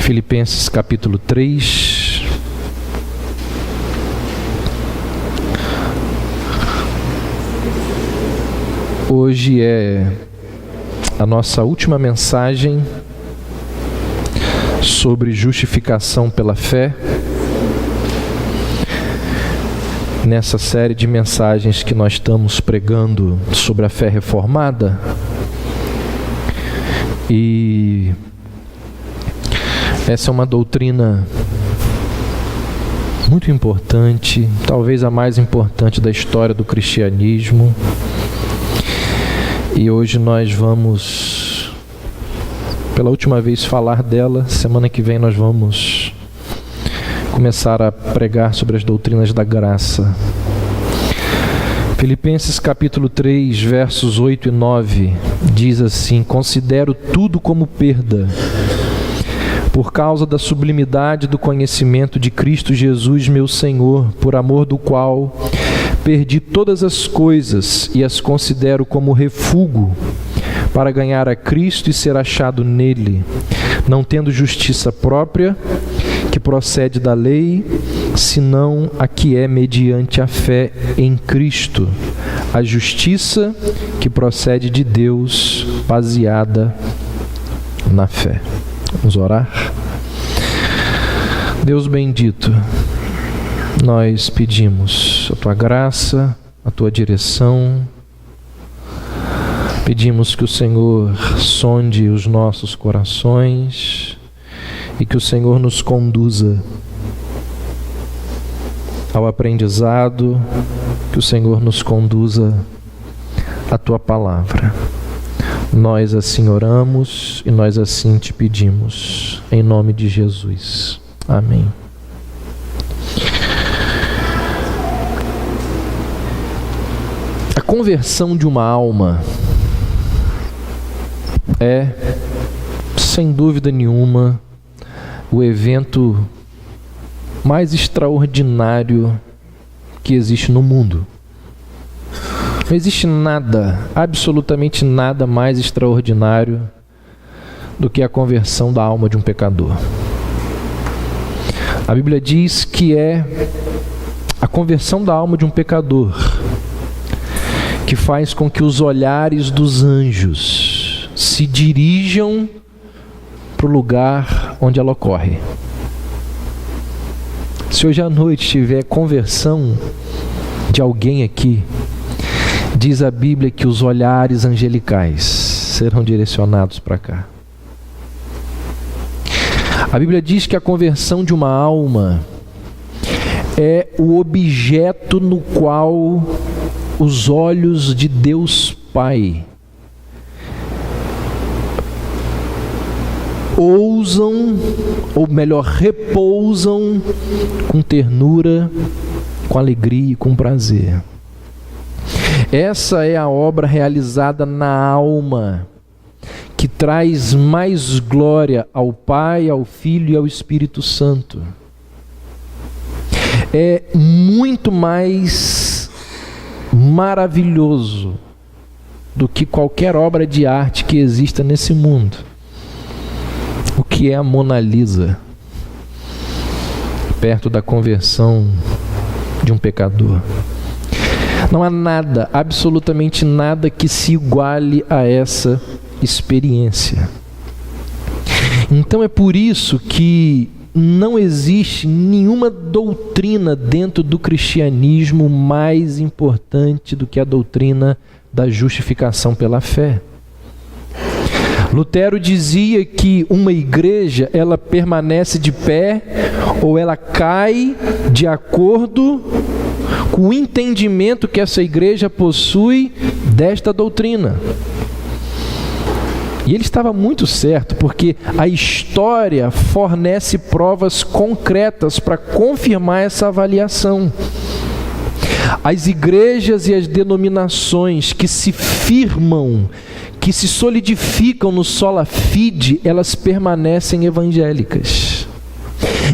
Filipenses capítulo 3. Hoje é a nossa última mensagem sobre justificação pela fé, nessa série de mensagens que nós estamos pregando sobre a fé reformada. E essa é uma doutrina muito importante, talvez a mais importante da história do cristianismo. E hoje nós vamos, pela última vez, falar dela. Semana que vem nós vamos começar a pregar sobre as doutrinas da graça. Filipenses capítulo 3, versos 8 e 9, diz assim: considero tudo como perda, por causa da sublimidade do conhecimento de Cristo Jesus, meu Senhor, por amor do qual perdi todas as coisas e as considero como refúgio, para ganhar a Cristo e ser achado nele, não tendo justiça própria, que procede da lei, senão a que é mediante a fé em Cristo, a justiça que procede de Deus, baseada na fé. Vamos orar? Deus bendito, nós pedimos a Tua graça, a Tua direção. Pedimos que o Senhor sonde os nossos corações e que o Senhor nos conduza ao aprendizado, que o Senhor nos conduza à Tua palavra. Nós assim oramos e nós assim te pedimos, em nome de Jesus. Amém. A conversão de uma alma é, sem dúvida nenhuma, o evento mais extraordinário que existe no mundo. Não existe nada, absolutamente nada mais extraordinário do que a conversão da alma de um pecador. A Bíblia diz que é a conversão da alma de um pecador que faz com que os olhares dos anjos se dirijam para o lugar onde ela ocorre. Se hoje à noite tiver conversão de alguém aqui, diz a Bíblia que os olhares angelicais serão direcionados para cá. A Bíblia diz que a conversão de uma alma é o objeto no qual os olhos de Deus Pai ousam, ou melhor, repousam com ternura, com alegria e com prazer. Essa é a obra realizada na alma, que traz mais glória ao Pai, ao Filho e ao Espírito Santo. É muito mais maravilhoso do que qualquer obra de arte que exista nesse mundo. O que é a Mona Lisa perto da conversão de um pecador? Não há nada, absolutamente nada que se iguale a essa experiência. Então é por isso que não existe nenhuma doutrina dentro do cristianismo mais importante do que a doutrina da justificação pela fé. Lutero dizia que uma igreja, ela permanece de pé ou ela cai de acordo com o entendimento que essa igreja possui desta doutrina. E ele estava muito certo, porque a história fornece provas concretas para confirmar essa avaliação. As igrejas e as denominações que se firmam, que se solidificam no sola fide, elas permanecem evangélicas.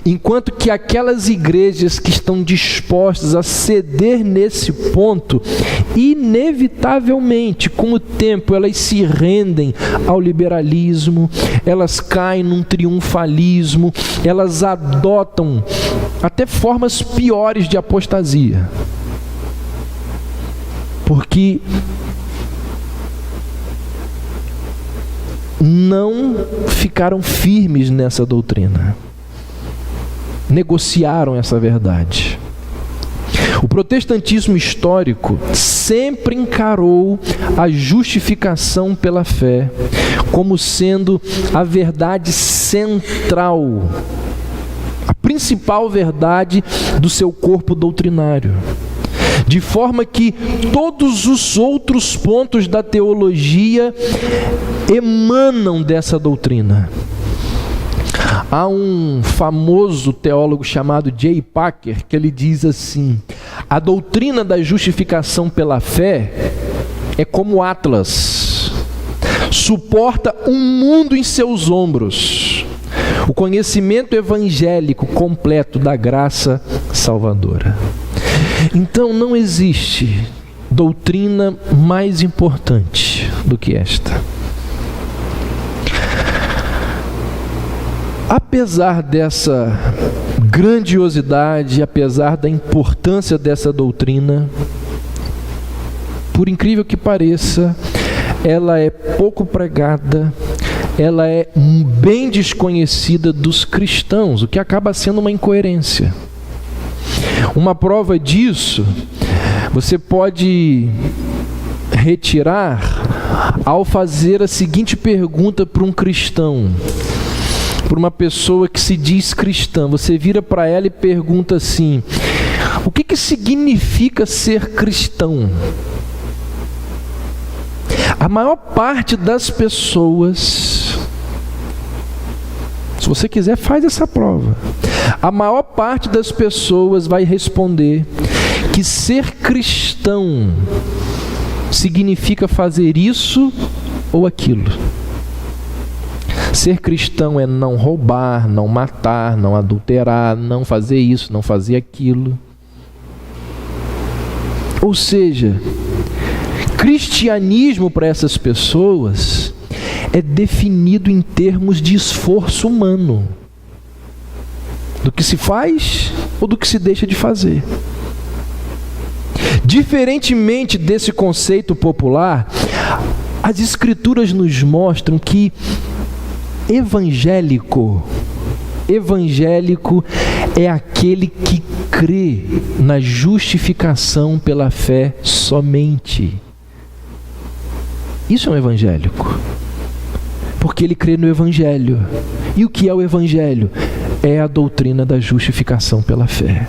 Enquanto que aquelas igrejas que estão dispostas a ceder nesse ponto, inevitavelmente, com o tempo, elas se rendem ao liberalismo, elas caem num triunfalismo, elas adotam até formas piores de apostasia. Porque não ficaram firmes nessa doutrina, negociaram essa verdade. O protestantismo histórico sempre encarou a justificação pela fé como sendo a verdade central, a principal verdade do seu corpo doutrinário. De forma que todos os outros pontos da teologia emanam dessa doutrina. Há um famoso teólogo chamado J. Packer que ele diz assim: a doutrina da justificação pela fé é como Atlas, suporta um mundo em seus ombros, o conhecimento evangélico completo da graça salvadora. Então não existe doutrina mais importante do que esta. Apesar dessa grandiosidade, apesar da importância dessa doutrina, por incrível que pareça, ela é pouco pregada, ela é bem desconhecida dos cristãos, o que acaba sendo uma incoerência. Uma prova disso, você pode retirar ao fazer a seguinte pergunta para um cristão, para uma pessoa que se diz cristã. Você vira para ela e pergunta assim: o que significa ser cristão? A maior parte das pessoas, se você quiser, faz essa prova. A maior parte das pessoas vai responder que ser cristão significa fazer isso ou aquilo. Ser cristão é não roubar, não matar, não adulterar, não fazer isso, não fazer aquilo. Ou seja, cristianismo para essas pessoas é definido em termos de esforço humano, do que se faz ou do que se deixa de fazer. Diferentemente desse conceito popular, as Escrituras nos mostram que evangélico é aquele que crê na justificação pela fé somente. Isso é um evangélico, porque ele crê no Evangelho. E o que é o Evangelho? É a doutrina da justificação pela fé.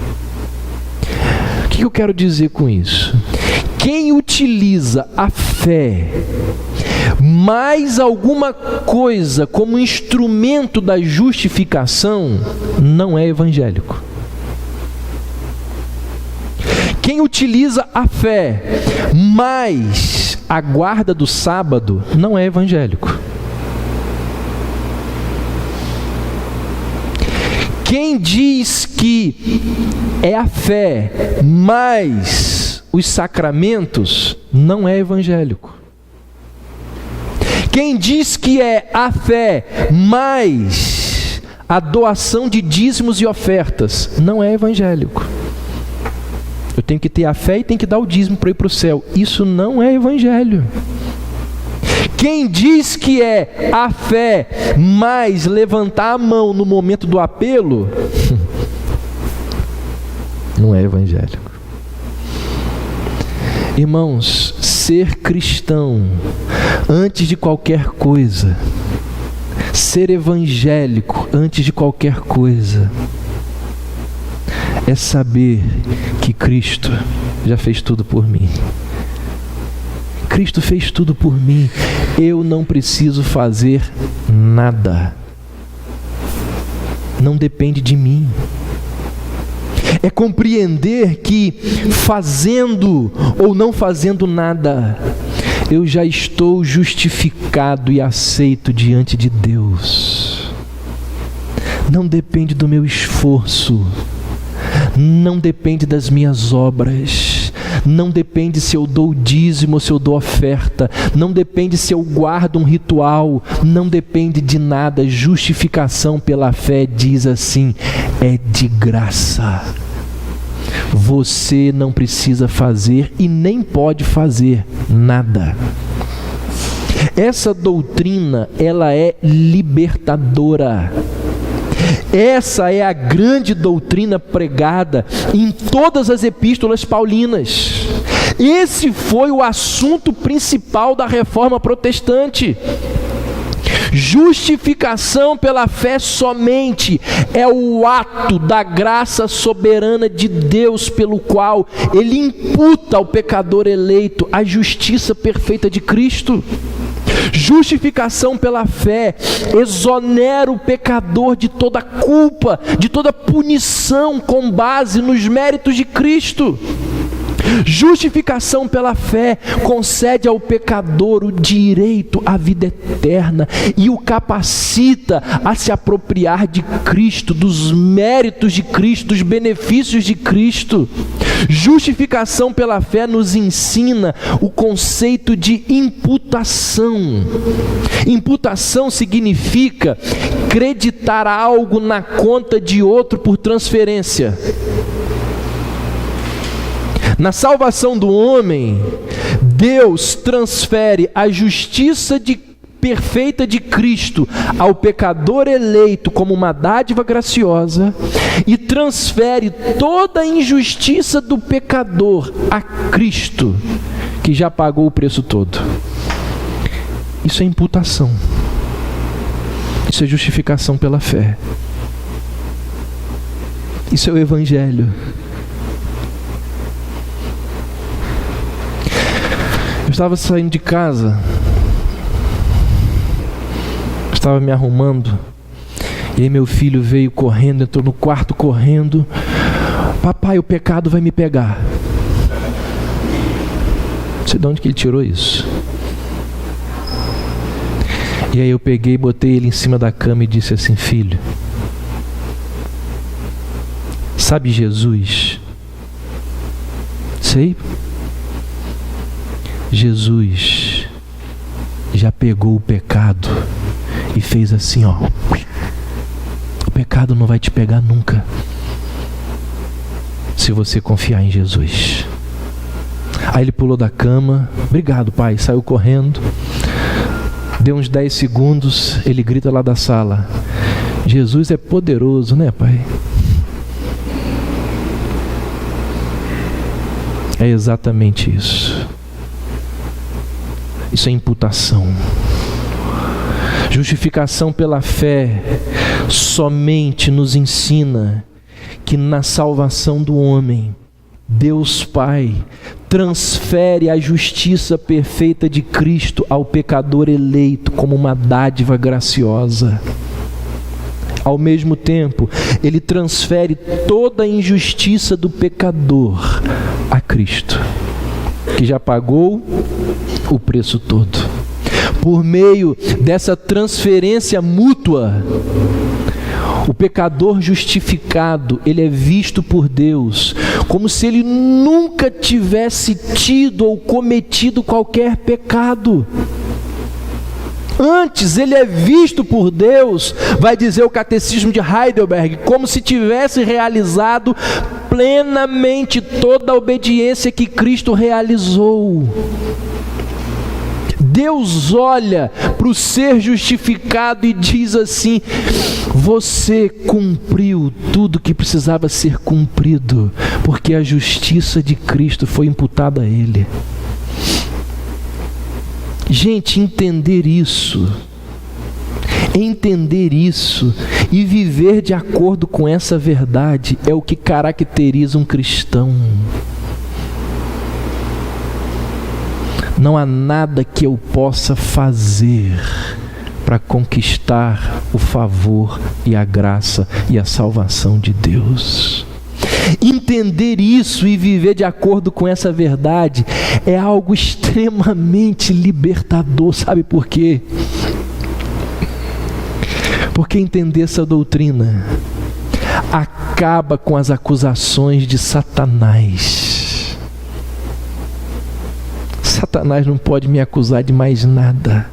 O que eu quero dizer com isso? Quem utiliza a fé mais alguma coisa como instrumento da justificação não é evangélico. Quem utiliza a fé mais a guarda do sábado não é evangélico. Quem diz que é a fé mais os sacramentos não é evangélico. Quem diz que é a fé mais a doação de dízimos e ofertas não é evangélico. Eu tenho que ter a fé e tenho que dar o dízimo para ir para o céu. Isso não é evangelho. Quem diz que é a fé mais levantar a mão no momento do apelo, não é evangélico. Irmãos, ser cristão, antes de qualquer coisa, ser evangélico, antes de qualquer coisa, é saber que Cristo já fez tudo por mim. Cristo fez tudo por mim. Eu não preciso fazer nada. Não depende de mim. É compreender que fazendo ou não fazendo nada, eu já estou justificado e aceito diante de Deus. Não depende do meu esforço. Não depende das minhas obras, Não depende se eu dou dízimo ou se eu dou oferta. Não depende se eu guardo um ritual. Não depende de nada. Justificação pela fé diz assim: é de graça. Você não precisa fazer e nem pode fazer nada. Essa doutrina, ela é libertadora. Essa é a grande doutrina pregada em todas as epístolas paulinas. Esse foi o assunto principal da Reforma Protestante. Justificação pela fé somente é o ato da graça soberana de Deus, pelo qual Ele imputa ao pecador eleito a justiça perfeita de Cristo. Justificação pela fé exonera o pecador de toda culpa, de toda punição, com base nos méritos de Cristo. Justificação pela fé concede ao pecador o direito à vida eterna e o capacita a se apropriar de Cristo, dos méritos de Cristo, dos benefícios de Cristo. Justificação pela fé nos ensina o conceito de imputação. Imputação significa creditar algo na conta de outro por transferência. Na salvação do homem, Deus transfere a justiça perfeita de Cristo ao pecador eleito como uma dádiva graciosa e transfere toda a injustiça do pecador a Cristo, que já pagou o preço todo. Isso é imputação. Isso é justificação pela fé. Isso é o Evangelho. Eu estava saindo de casa, estava me arrumando, e aí meu filho veio correndo, entrou no quarto correndo: papai, o pecado vai me pegar. Não sei de onde que ele tirou isso. E aí eu peguei, botei ele em cima da cama e disse assim: filho, sabe Jesus? Sei. Jesus já pegou o pecado e fez assim, ó. O pecado não vai te pegar nunca, se você confiar em Jesus. Aí ele pulou da cama: obrigado, pai. Saiu correndo. Deu uns 10 segundos, ele grita lá da sala: Jesus é poderoso, né, pai? É exatamente isso. Isso é imputação. Justificação pela fé somente nos ensina que na salvação do homem, Deus Pai transfere a justiça perfeita de Cristo ao pecador eleito como uma dádiva graciosa. Ao mesmo tempo, Ele transfere toda a injustiça do pecador a Cristo, que já pagou o preço todo. Por meio dessa transferência mútua, o pecador justificado, ele é visto por Deus como se ele nunca tivesse tido ou cometido qualquer pecado. Antes, ele é visto por Deus, vai dizer o Catecismo de Heidelberg, como se tivesse realizado plenamente toda a obediência que Cristo realizou. Deus olha para o ser justificado e diz assim: você cumpriu tudo que precisava ser cumprido, porque a justiça de Cristo foi imputada a Ele. Gente, entender isso e viver de acordo com essa verdade é o que caracteriza um cristão. Não há nada que eu possa fazer para conquistar o favor e a graça e a salvação de Deus. Entender isso e viver de acordo com essa verdade é algo extremamente libertador. Sabe por quê? Porque entender essa doutrina acaba com as acusações de Satanás. Satanás não pode me acusar de mais nada.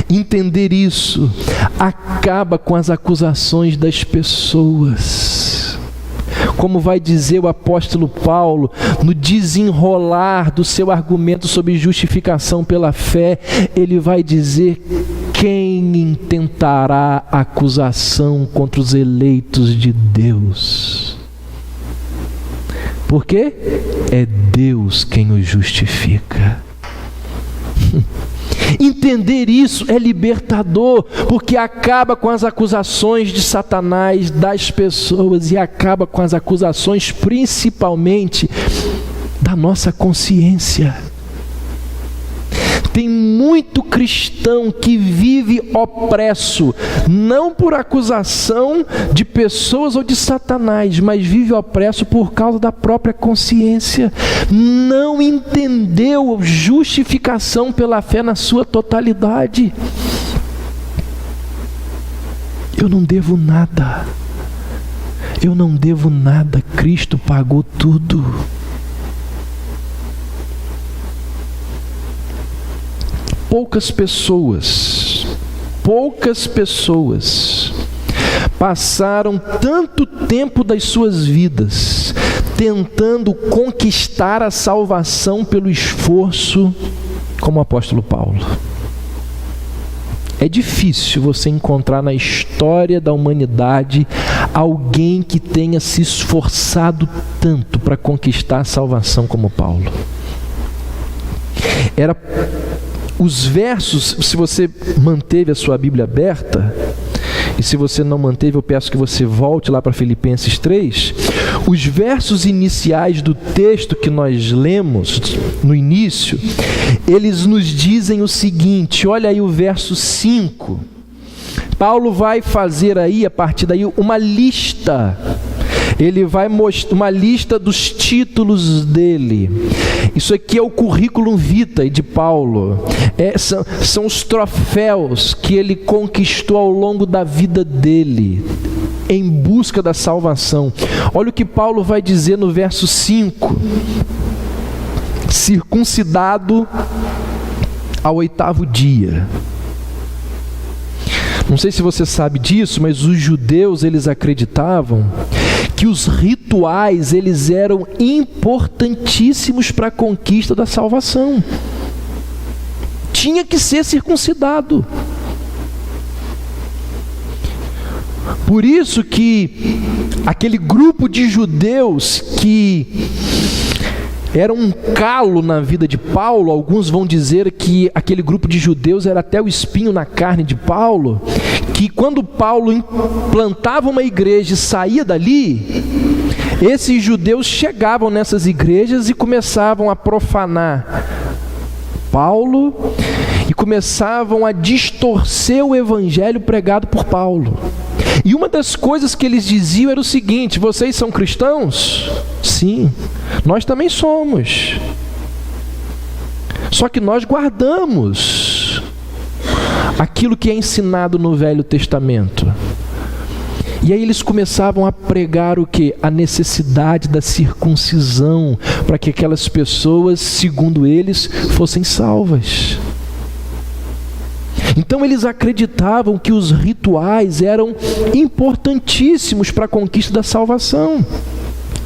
Entender isso acaba com as acusações das pessoas. Como vai dizer o apóstolo Paulo, no desenrolar do seu argumento sobre justificação pela fé, ele vai dizer: quem intentará acusação contra os eleitos de Deus? Porque é Deus quem os justifica. Entender isso é libertador, porque acaba com as acusações de Satanás das pessoas e acaba com as acusações principalmente da nossa consciência. Tem muito cristão que vive opresso, não por acusação de pessoas ou de Satanás, mas vive opresso por causa da própria consciência. Não entendeu justificação pela fé na sua totalidade. Eu não devo nada. Eu não devo nada. Cristo pagou tudo. Poucas pessoas passaram tanto tempo das suas vidas tentando conquistar a salvação pelo esforço como o apóstolo Paulo. É difícil você encontrar na história da humanidade alguém que tenha se esforçado tanto para conquistar a salvação como Paulo. Os versos, se você manteve a sua Bíblia aberta, e se você não manteve, eu peço que você volte lá para Filipenses 3, os versos iniciais do texto que nós lemos no início, eles nos dizem o seguinte, olha aí o verso 5, Paulo vai fazer aí, a partir daí, uma lista. Ele vai mostrar uma lista dos títulos dele. Isso aqui é o currículo vitae de Paulo. São os troféus que ele conquistou ao longo da vida dele, em busca da salvação. Olha o que Paulo vai dizer no verso 5. Circuncidado ao 8º dia. Não sei se você sabe disso, mas os judeus, eles acreditavam que os rituais, eles eram importantíssimos para a conquista da salvação. Tinha que ser circuncidado. Por isso que aquele grupo de judeus que era um calo na vida de Paulo, alguns vão dizer que aquele grupo de judeus era até o espinho na carne de Paulo, que quando Paulo implantava uma igreja e saía dali, esses judeus chegavam nessas igrejas e começavam a profanar Paulo e começavam a distorcer o evangelho pregado por Paulo. E uma das coisas que eles diziam era o seguinte: vocês são cristãos? Sim, nós também somos. Só que nós guardamos aquilo que é ensinado no Velho Testamento. E aí eles começavam a pregar o quê? A necessidade da circuncisão, para que aquelas pessoas, segundo eles, fossem salvas. Então eles acreditavam que os rituais eram importantíssimos para a conquista da salvação.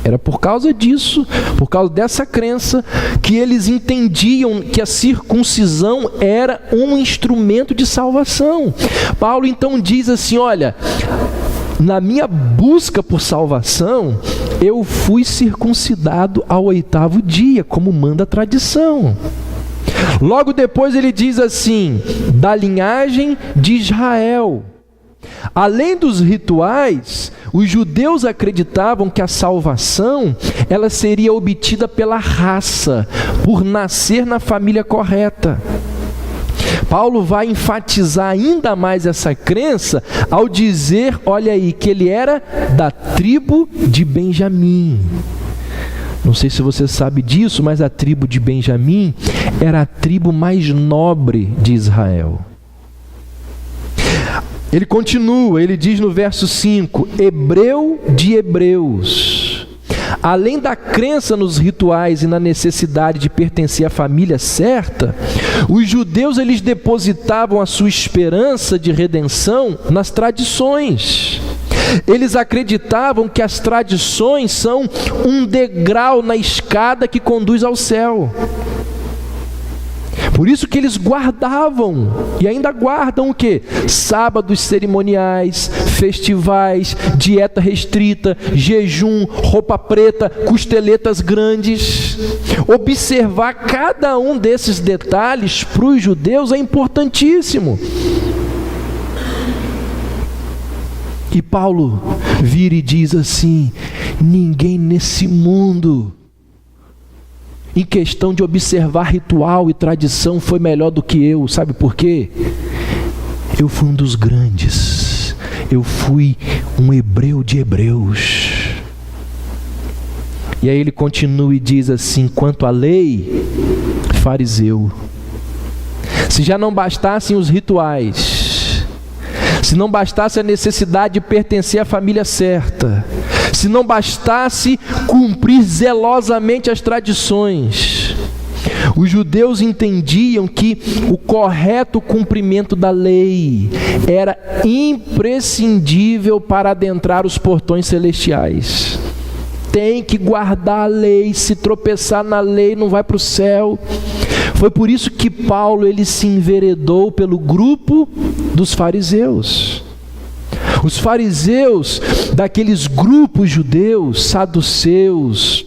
Era por causa disso, por causa dessa crença, que eles entendiam que a circuncisão era um instrumento de salvação. Paulo então diz assim, olha, na minha busca por salvação, eu fui circuncidado ao 8º dia, como manda a tradição. Logo depois ele diz assim, da linhagem de Israel. Além dos rituais, os judeus acreditavam que a salvação, ela seria obtida pela raça, por nascer na família correta. Paulo vai enfatizar ainda mais essa crença ao dizer, olha aí, que ele era da tribo de Benjamim. Não sei se você sabe disso, mas a tribo de Benjamim era a tribo mais nobre de Israel. Ele continua, ele diz no verso 5, hebreu de hebreus. Além da crença nos rituais e na necessidade de pertencer à família certa, os judeus eles depositavam a sua esperança de redenção nas tradições. Eles acreditavam que as tradições são um degrau na escada que conduz ao céu. Por isso que eles guardavam, e ainda guardam o quê? Sábados cerimoniais, festivais, dieta restrita, jejum, roupa preta, costeletas grandes. Observar cada um desses detalhes para os judeus é importantíssimo. E Paulo vira e diz assim: ninguém nesse mundo, em questão de observar ritual e tradição, foi melhor do que eu. Sabe por quê? Eu fui um dos grandes. Eu fui um hebreu de hebreus. E aí ele continua e diz assim: quanto à lei, fariseu. Se já não bastassem os rituais, se não bastasse a necessidade de pertencer à família certa, se não bastasse cumprir zelosamente as tradições, os judeus entendiam que o correto cumprimento da lei era imprescindível para adentrar os portões celestiais. Tem que guardar a lei, se tropeçar na lei não vai para o céu. Foi por isso que Paulo ele se enveredou pelo grupo dos fariseus. Os fariseus daqueles grupos judeus, saduceus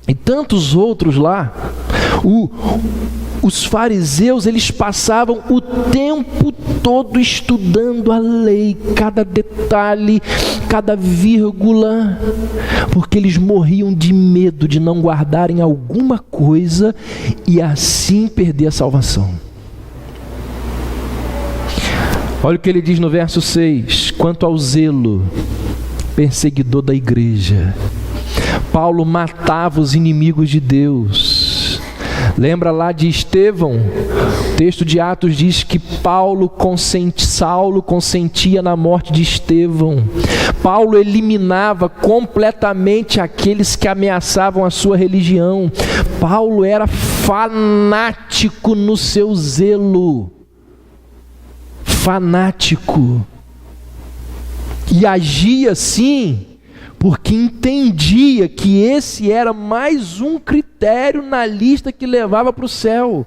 e tantos outros lá, os fariseus eles passavam o tempo todo estudando a lei, cada detalhe, cada vírgula, porque eles morriam de medo de não guardarem alguma coisa e assim perder a salvação. Olha o que ele diz no verso 6: quanto ao zelo perseguidor da igreja, Paulo matava os inimigos de Deus. Lembra lá de Estevão? O texto de Atos diz que Saulo consentia na morte de Estevão. Paulo eliminava completamente aqueles que ameaçavam a sua religião. Paulo era fanático no seu zelo. Fanático. E agia assim porque entendia que esse era mais um critério na lista que levava para o céu.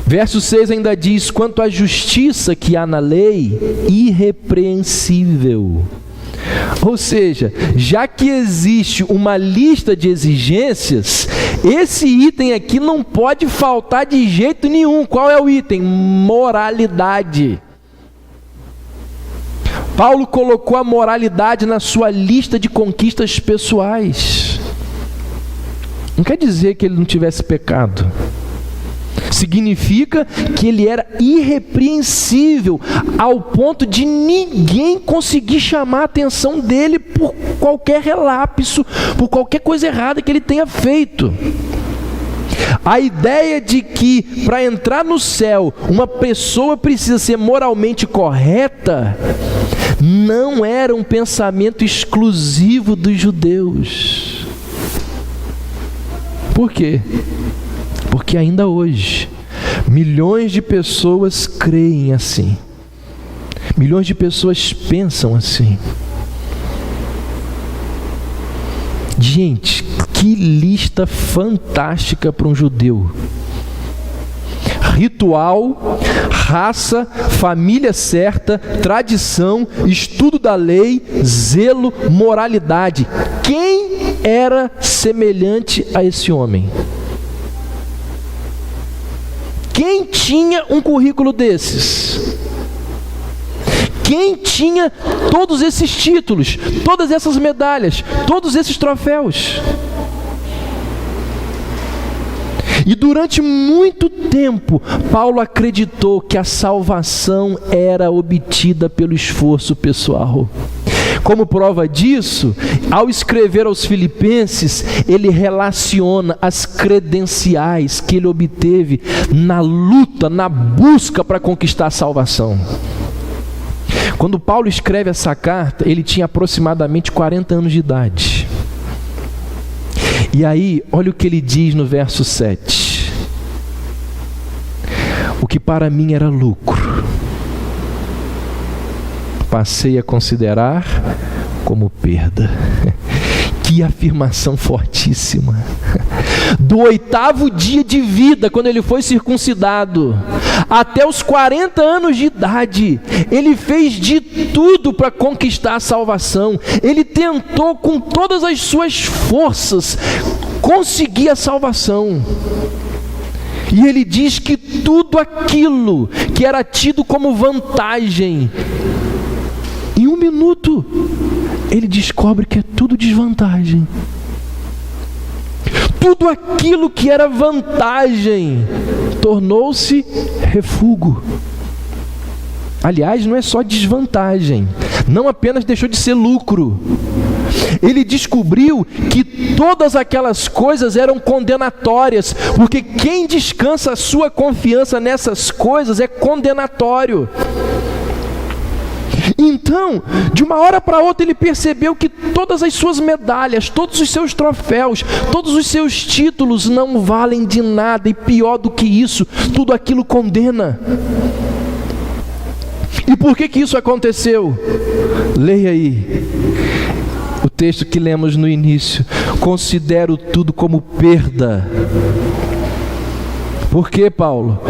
Verso 6 ainda diz: quanto à justiça que há na lei, irrepreensível. Ou seja, já que existe uma lista de exigências, esse item aqui não pode faltar de jeito nenhum. Qual é o item? Moralidade. Paulo colocou a moralidade na sua lista de conquistas pessoais. Não quer dizer que ele não tivesse pecado. Significa que ele era irrepreensível, ao ponto de ninguém conseguir chamar a atenção dele por qualquer relapso, por qualquer coisa errada que ele tenha feito. A ideia de que para entrar no céu uma pessoa precisa ser moralmente correta não era um pensamento exclusivo dos judeus. Por quê? Porque ainda hoje milhões de pessoas creem assim. Milhões de pessoas pensam assim. Gente, que lista fantástica para um judeu. Ritual, raça, família certa, tradição, estudo da lei, zelo, moralidade. Quem era semelhante a esse homem? Quem tinha um currículo desses? Quem tinha todos esses títulos, todas essas medalhas, todos esses troféus? E durante muito tempo, Paulo acreditou que a salvação era obtida pelo esforço pessoal. Como prova disso, ao escrever aos Filipenses, ele relaciona as credenciais que ele obteve na luta, na busca para conquistar a salvação. Quando Paulo escreve essa carta, ele tinha aproximadamente 40 anos de idade. E aí, olha o que ele diz no verso 7. O que para mim era lucro, passei a considerar como perda. Que afirmação fortíssima. Do 8º dia de vida, quando ele foi circuncidado, até os 40 anos de idade, ele fez de tudo para conquistar a salvação. Ele tentou com todas as suas forças conseguir a salvação. E ele diz que tudo aquilo que era tido como vantagem, em 1 minuto, ele descobre que é tudo desvantagem. Tudo aquilo que era vantagem tornou-se refúgio. Aliás, não é só desvantagem, não apenas deixou de ser lucro. Ele descobriu que todas aquelas coisas eram condenatórias, porque quem descansa a sua confiança nessas coisas é condenatório. Então, de uma hora para outra, ele percebeu que todas as suas medalhas, todos os seus troféus, todos os seus títulos não valem de nada, e pior do que isso, tudo aquilo condena. E por que isso aconteceu? Leia aí o texto que lemos no início. Considero tudo como perda. Por que, Paulo?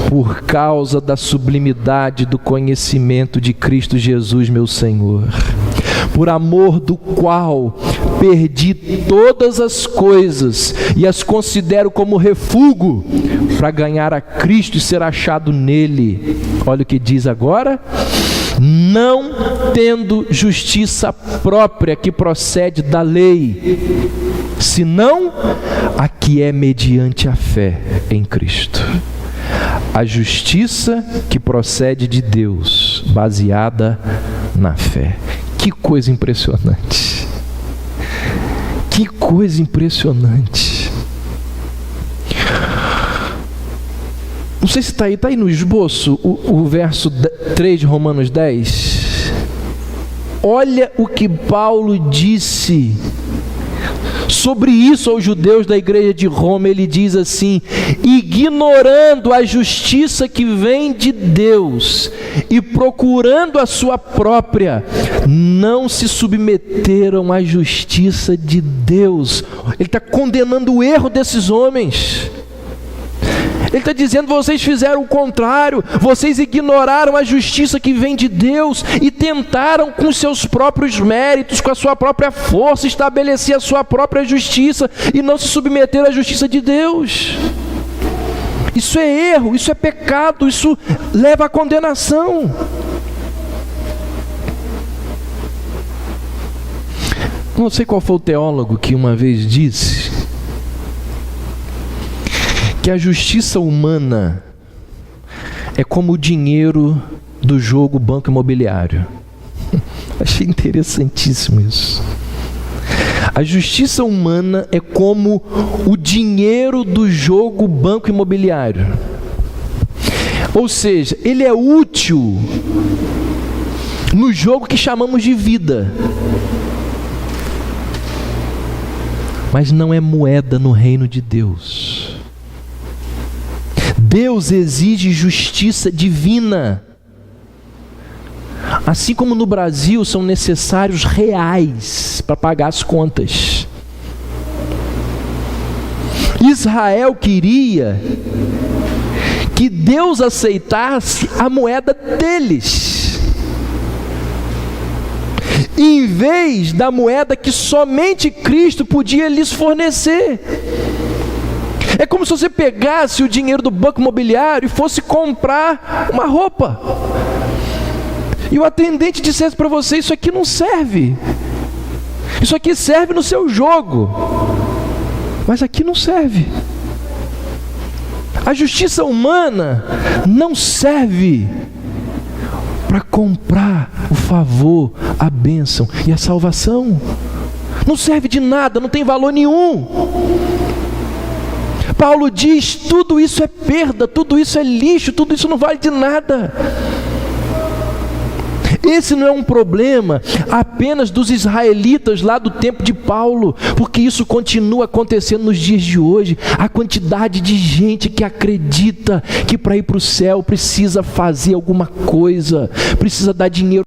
Por causa da sublimidade do conhecimento de Cristo Jesus, meu Senhor, por amor do qual perdi todas as coisas e as considero como refúgio para ganhar a Cristo e ser achado nele. Olha o que diz agora: não tendo justiça própria que procede da lei, senão a que é mediante a fé em Cristo. A justiça que procede de Deus, baseada na fé. Que coisa impressionante! Que coisa impressionante! Não sei se está aí no esboço, o verso 3 de Romanos 10. Olha o que Paulo disse sobre isso aos judeus da igreja de Roma. Ele diz assim: ignorando a justiça que vem de Deus e procurando a sua própria, não se submeteram à justiça de Deus. Ele está condenando o erro desses homens. Ele está dizendo: vocês fizeram o contrário, vocês ignoraram a justiça que vem de Deus e tentaram com seus próprios méritos, com a sua própria força, estabelecer a sua própria justiça e não se submeteram à justiça de Deus. Isso é erro, isso é pecado, isso leva à condenação. Não sei qual foi o teólogo que uma vez disse que a justiça humana é como o dinheiro do jogo banco imobiliário. Achei interessantíssimo isso. A justiça humana é como o dinheiro do jogo banco imobiliário. Ou seja, ele é útil no jogo que chamamos de vida, mas não é moeda no reino de Deus. Deus exige justiça divina. Assim como no Brasil são necessários reais para pagar as contas. Israel queria que Deus aceitasse a moeda deles, em vez da moeda que somente Cristo podia lhes fornecer. É como se você pegasse o dinheiro do banco imobiliário e fosse comprar uma roupa, e o atendente dissesse para você: isso aqui não serve, isso aqui serve no seu jogo, mas aqui não serve. A justiça humana não serve para comprar o favor, a bênção e a salvação. Não serve de nada, não tem valor nenhum. Paulo diz: tudo isso é perda, tudo isso é lixo, tudo isso não vale de nada. esse não é um problema apenas dos israelitas lá do tempo de Paulo, porque isso continua acontecendo nos dias de hoje. A quantidade de gente que acredita que para ir para o céu precisa fazer alguma coisa, precisa dar dinheiro